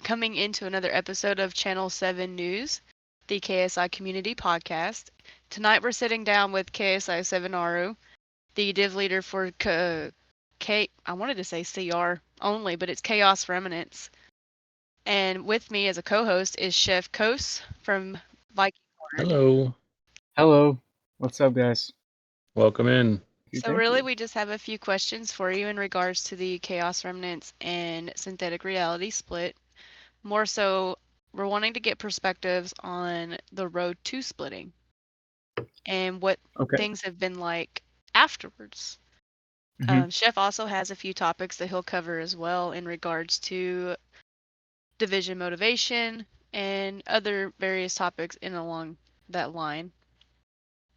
coming into another episode of Channel 7 News, the KSI Community Podcast. Tonight we're sitting down with KSI Sevenaro, the div leader for I wanted to say CR only, but it's Chaos Remnants. And with me as a co-host is Chef Kos from Viking Horde. Hello. Hello. What's up, guys? Welcome in. So Thank really you. we just have a few questions for you in regards to the Chaos Remnants and synthetic reality split. More so, we're wanting to get perspectives on the road to splitting and what Okay. things have been like afterwards. hmm Chef also has a few topics that he'll cover as well in regards to division motivation and other various topics in along that line.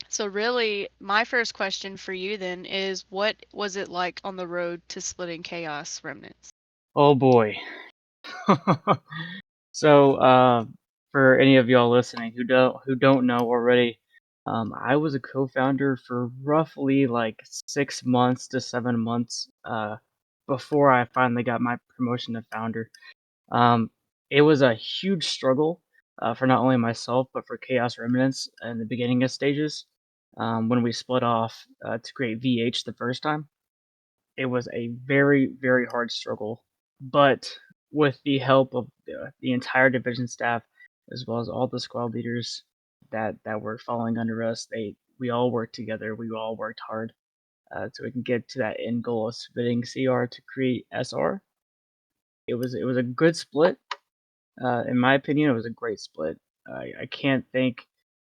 So really, my first question for you then is what was it like on the road to splitting Chaos Remnants? Oh boy. So, for any of y'all listening who don't know already, I was a co-founder for roughly like 6 months to 7 months before I finally got my promotion to founder. Um, it was a huge struggle for not only myself but for Chaos Remnants in the beginning of stages. When we split off to create VH the first time. It was a very, very hard struggle, but with the help of the entire division staff, as well as all the squad leaders that were following under us, we all worked together. We all worked hard so we can get to that end goal of splitting CR to create SR. It was a good split. In my opinion, it was a great split. I can't thank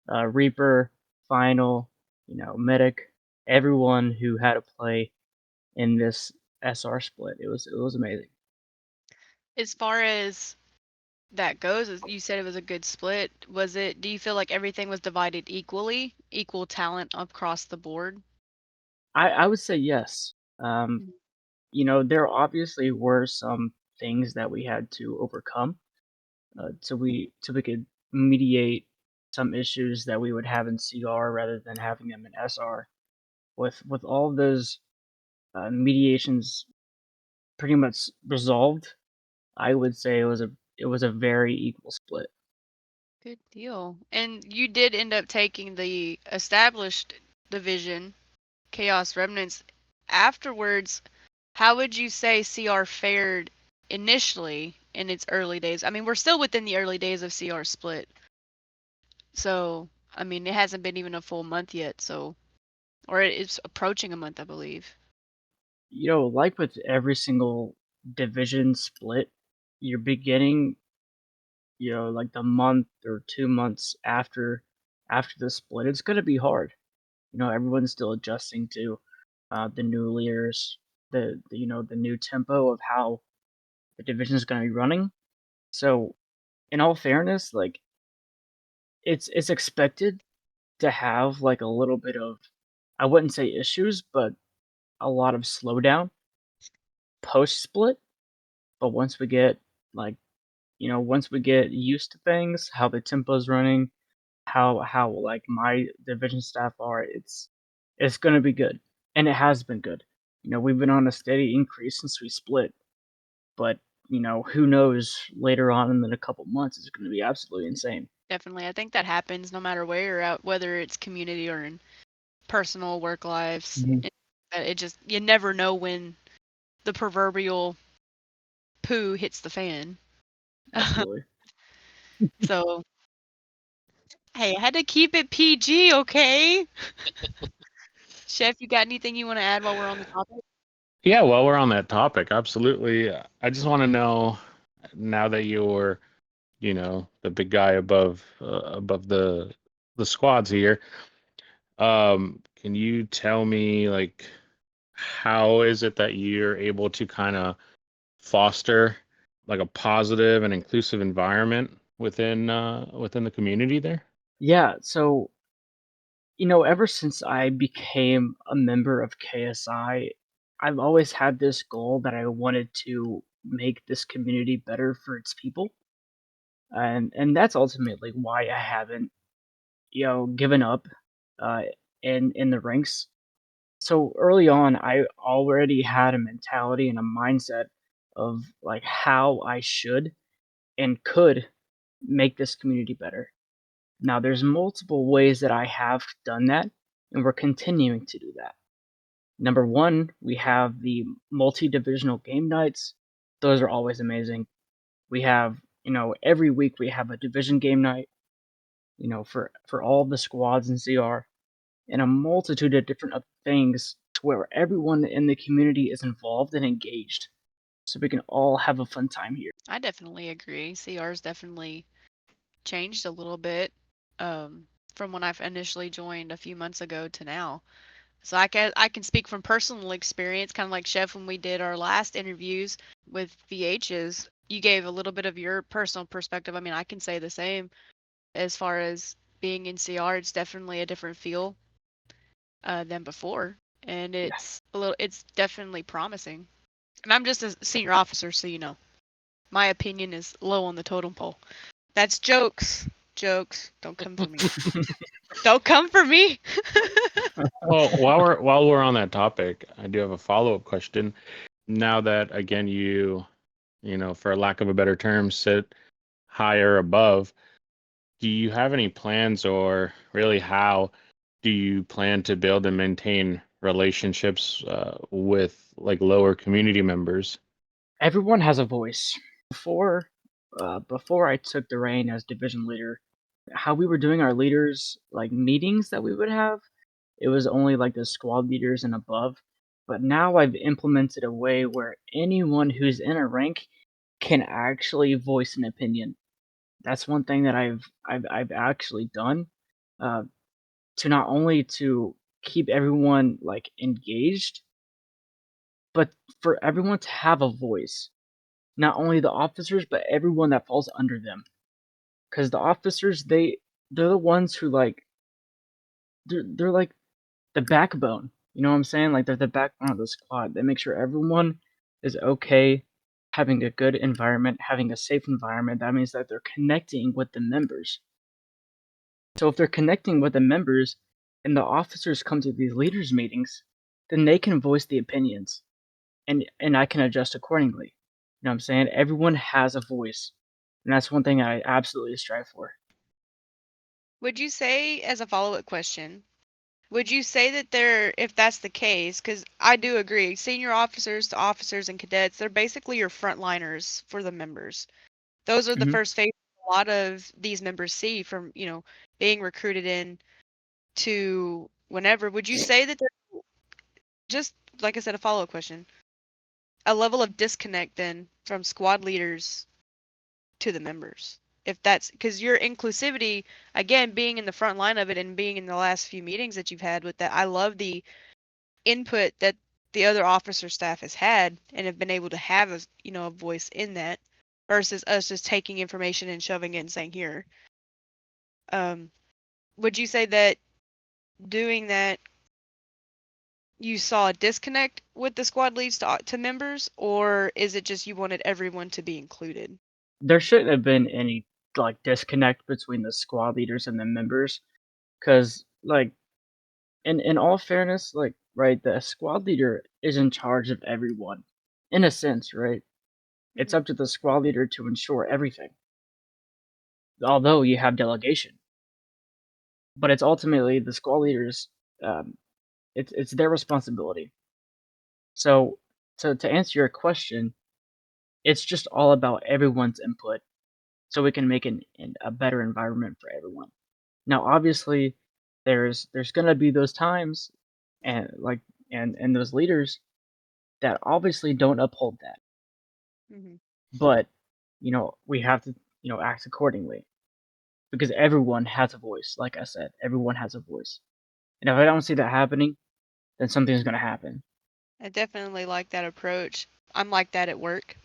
Reaper, Final, Medic, everyone who had a play in this SR split. It was amazing. As far as that goes, you said it was a good split. Do you feel like everything was divided equally, equal talent across the board? I would say yes. Um, Mhm. there obviously were some things that we had to overcome, so we could mediate some issues that we would have in CR rather than having them in SR. With all of those mediations pretty much resolved, I would say it was a very equal split. Good deal. And you did end up taking the established division, Chaos Remnants. Afterwards, how would you say CR fared initially in its early days? I mean, we're still within the early days of CR split. So, I mean, it hasn't been even a full month yet, or it's approaching a month, I believe. Like with every single division split, you're beginning like the month or 2 months after the split, it's gonna be hard. Everyone's still adjusting to the new leaders, the new tempo of how the division is gonna be running. So, in all fairness, like it's expected to have like a little bit of, I wouldn't say issues, but a lot of slowdown post split. But like once we get used to things, how the tempo's running, how like my division staff are, it's gonna be good, and it has been good. We've been on a steady increase since we split, but who knows later on in a couple months it's gonna be absolutely insane. Definitely. I think that happens no matter where you're at, whether it's community or in personal work lives. Mhm. It just, you never know when the proverbial poo hits the fan. Absolutely. So, hey, I had to keep it PG, okay? Chef, you got anything you want to add while we're on the topic? Yeah, while we're on that topic, absolutely. I just want to know now that you're, the big guy above the squads here. Can you tell me like how is it that you're able to kind of foster like a positive and inclusive environment within the community there? Yeah, so ever since I became a member of KSI, I've always had this goal that I wanted to make this community better for its people. And that's ultimately why I haven't, given up uh in the ranks. So early on, I already had a mentality and a mindset of like how I should and could make this community better. Now, there's multiple ways that I have done that, and we're continuing to do that. Number one, we have the multi-divisional game nights. Those are always amazing. We have, every week we have a division game night, for all the squads in CR, and a multitude of different things to where everyone in the community is involved and engaged, so we can all have a fun time here. I definitely agree. CR's definitely changed a little bit from when I've initially joined a few months ago to now. So I can speak from personal experience, kind of like Chef when we did our last interviews with VHs. You gave a little bit of your personal perspective. I mean, I can say the same as far as being in CR. It's definitely a different feel than before, and Yeah. it's definitely promising. And I'm just a senior officer, so my opinion is low on the totem pole. That's jokes. Jokes. Don't come for me. Don't come for me. Well, while we're on that topic, I do have a follow-up question. Now that again for lack of a better term, sit higher above, do you have any plans, or really how do you plan to build and maintain relationships with like lower community members? Everyone has a voice. Before I took the reign as division leader, how we were doing our leaders like meetings that we would have, it was only like the squad leaders and above. But now I've implemented a way where anyone who's in a rank can actually voice an opinion. That's one thing that I've actually done, uh, to not only to keep everyone like engaged, but for everyone to have a voice. Not only the officers, but everyone that falls under them. Because the officers, they're the ones who they're like the backbone. You know what I'm saying? Like they're the backbone of the squad. They make sure everyone is okay, having a good environment, having a safe environment. That means that they're connecting with the members. So if they're connecting with the members and the officers come to these leaders meetings, then they can voice the opinions and I can adjust accordingly. You know what I'm saying? Everyone has a voice. And that's one thing I absolutely strive for. Would you say, as a follow-up question, would you say that if that's the case, because I do agree, senior officers to officers and cadets, they're basically your frontliners for the members. Those are the Mhm. first faces a lot of these members see from, being recruited in to whenever. Would you say that there's just, like I said, a follow-up question, a level of disconnect then from squad leaders to the members? If that's because your inclusivity, again, being in the front line of it and being in the last few meetings that you've had with that, I love the input that the other officer staff has had and have been able to have a voice in that versus us just taking information and shoving it and saying here. Um, would you say that doing that you saw a disconnect with the squad leads to members, or is it just you wanted everyone to be included? There shouldn't have been any like disconnect between the squad leaders and the members, because like in all fairness, like right, the squad leader is in charge of everyone, in a sense, right? It's Hmm. up to the squad leader to ensure everything. Although you have delegation, but it's ultimately the squad leaders. Um, it's their responsibility. So to answer your question, it's just all about everyone's input, so we can make a better environment for everyone. Now, obviously, there's gonna be those times, and like and those leaders that obviously don't uphold that, Hmm. but we have to act accordingly because everyone has a voice. Like I said, everyone has a voice, and if I don't see that happening, then something's gonna happen. I definitely like that approach. I'm like that at work.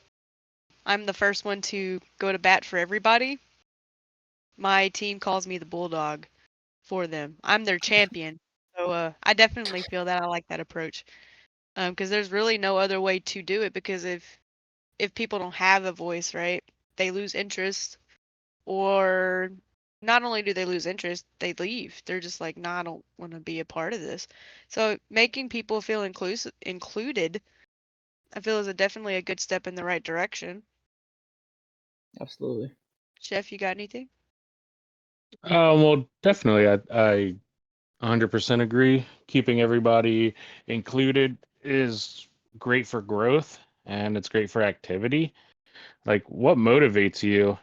I'm the first one to go to bat for everybody. My team calls me the bulldog for them. I'm their champion. So I definitely feel that I like that approach. Because there's really no other way to do it because if people don't have a voice, right, they lose interest or not only do they lose interest, they leave. They're just like, nah, I don't want to be a part of this. So making people feel included, I feel is definitely a good step in the right direction. Absolutely. Chef, you got anything? Well, definitely, I 100% agree. Keeping everybody included is great for growth and it's great for activity. Like, what motivates you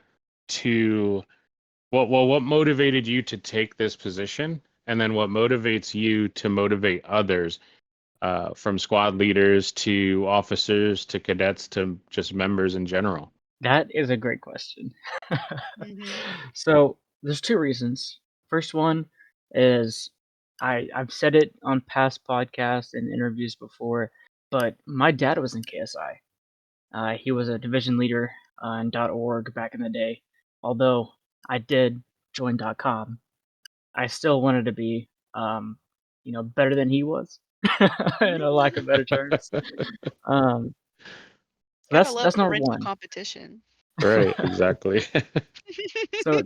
to, what motivated you to take this position? And then what motivates you to motivate others, from squad leaders to officers to cadets to just members in general? That is a great question. Mm-hmm. So there's two reasons. First one is I've said it on past podcasts and interviews before, but my dad was in KSI. He was a division leader in .org back in the day. Although I did join .com, I still wanted to be, better than he was, in a lack of better terms. Um, so Gotta that's love number parental one. competition. Right, exactly. So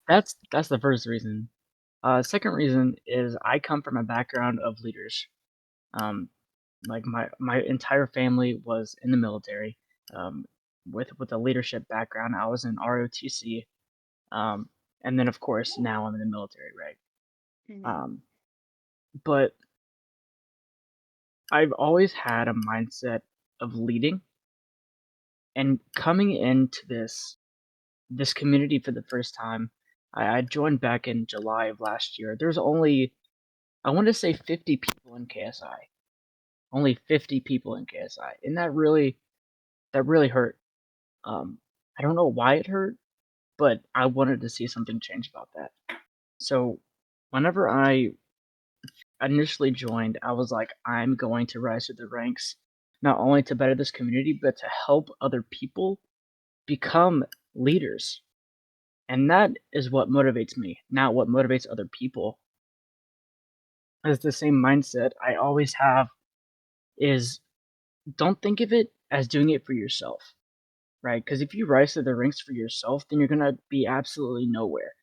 that's the first reason. Second reason is I come from a background of leaders. Um, like my entire family was in the military. Um, with a leadership background, I was in ROTC. Um, and then of course now I'm in the military, right? Mhm. Um, but I've always had a mindset of leading, and coming into this community for the first time, I joined back in July of last year. There's only, I want to say, 50 people in KSI. Only 50 people in KSI, and that really hurt. Um, I don't know why it hurt, but I wanted to see something change about that. So, whenever I initially joined, I was like, I'm going to rise through the ranks, not only to better this community, but to help other people become leaders. And that is what motivates me, not what motivates other people. Is the same mindset I always have is don't think of it as doing it for yourself, right? Because if you rise through the ranks for yourself, then you're gonna be absolutely nowhere.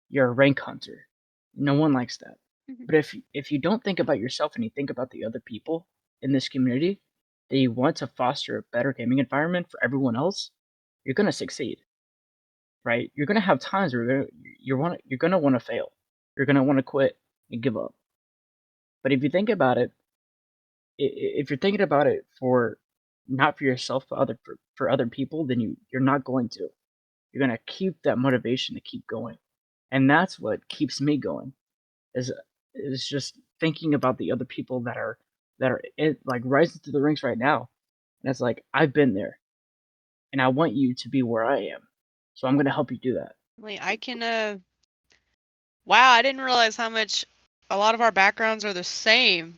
You're a rank hunter. No one likes that. Mhm. But if you don't think about yourself and you think about the other people in this community, that you want to foster a better gaming environment for everyone else, you're gonna succeed, right? You're gonna have times where you're gonna want to fail. You're gonna want to quit and give up. But if you think about it, if you're thinking about it for not for yourself, but for other people, then you're not going to. You're gonna keep that motivation to keep going, and that's what keeps me going. Is is just thinking about the other people that are like rising through the ranks right now, and it's like I've been there, and I want you to be where I am, so I'm gonna help you do that. Like I can wow, I didn't realize how much a lot of our backgrounds are the same.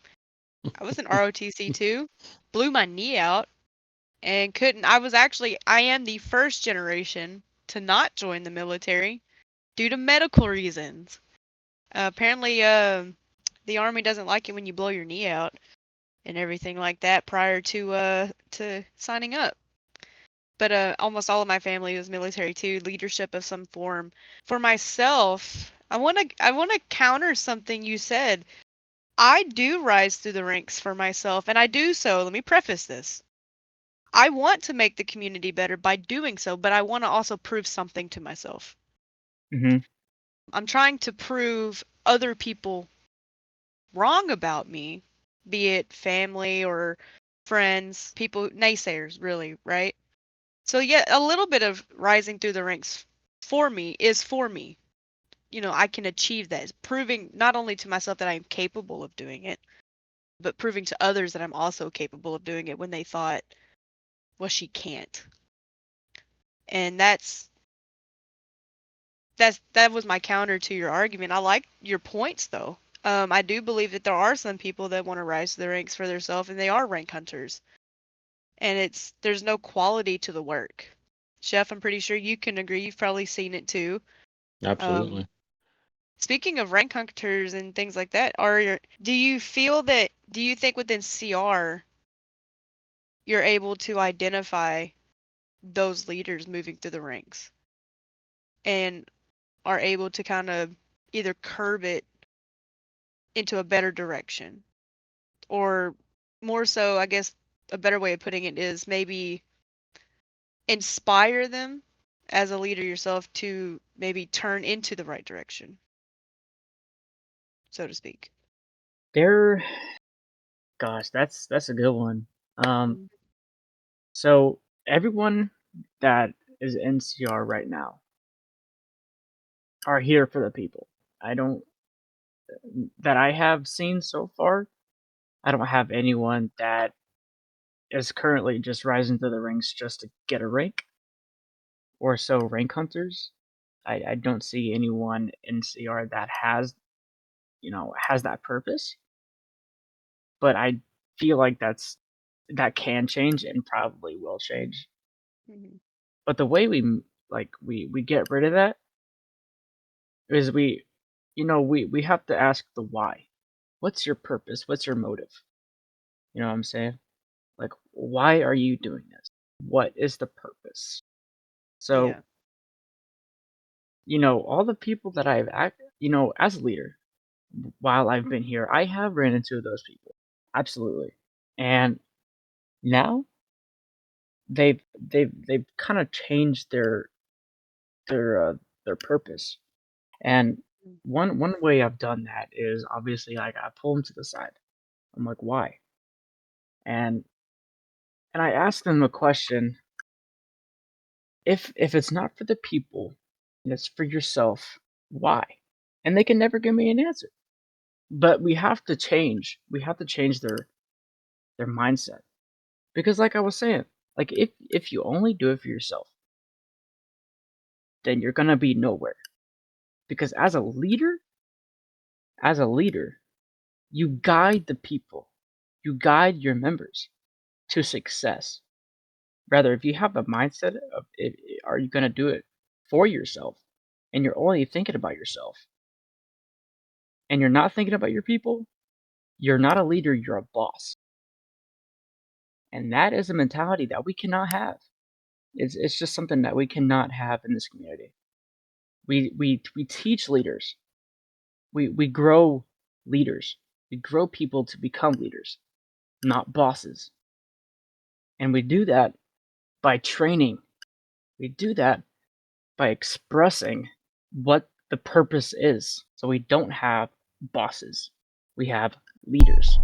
I was in ROTC too. Blew my knee out and couldn't I am the first generation to not join the military due to medical reasons. Apparently the army doesn't like it when you blow your knee out and everything like that prior to signing up. But almost all of my family was military too, leadership of some form. For myself, I want to counter something you said. I do rise through the ranks for myself, and I do so. Let me preface this. I want to make the community better by doing so, but I want to also prove something to myself. Hmm. I'm trying to prove other people wrong about me, be it family or friends, people, naysayers, really, right? So, yeah, a little bit of rising through the ranks for me is for me. I can achieve that. It's proving not only to myself that I am capable of doing it, but proving to others that I'm also capable of doing it when they thought, well, she can't. And that was my counter to your argument. I like your points though. I do believe that there are some people that want to rise to the ranks for themselves, and they are rank hunters. And there's no quality to the work. Chef, I'm pretty sure you can agree. You've probably seen it too. Um, Absolutely. Speaking of rank hunters and things like that, do you think within CR you're able to identify those leaders moving through the ranks and are able to kind of either curb it into a better direction, or more so, I guess a better way of putting it is maybe inspire them as a leader yourself to maybe turn into the right direction, so to speak? Gosh, that's a good one. Mhm. So everyone that is in CR right now are here for the people. I don't that I have seen so far. I don't have anyone that is currently just rising through the ranks just to get a rank or so rank hunters. I don't see anyone in CR that has that purpose. But I feel like that can change and probably will change. Mhm. But the way we get rid of that is we have to ask the why. What's your purpose? What's your motive? You know what I'm saying? Like, why are you doing this? What is the purpose? So, Yeah. all the people that as a leader, while I've been here, I have ran into those people. Absolutely. And now they've kind of changed their uh, their purpose. And Mm. one way I've done that is obviously like I pull them to the side. I'm like, why? And I ask them a question. If it's not for the people and it's for yourself, why? And they can never give me an answer. But we have to change. We have to change their mindset. Because like I was saying, like if you only do it for yourself, then you're gonna be nowhere. Because as a leader, you guide the people. You guide your members to success. Rather, if you have the mindset of are you gonna do it for yourself and you're only thinking about yourself and you're not thinking about your people, you're not a leader, you're a boss. And that is a mentality that we cannot have. It's just something that we cannot have in this community. We teach leaders. We grow leaders. We grow people to become leaders, not bosses. And we do that by training. We do that by expressing what the purpose is. So we don't have bosses. We have leaders.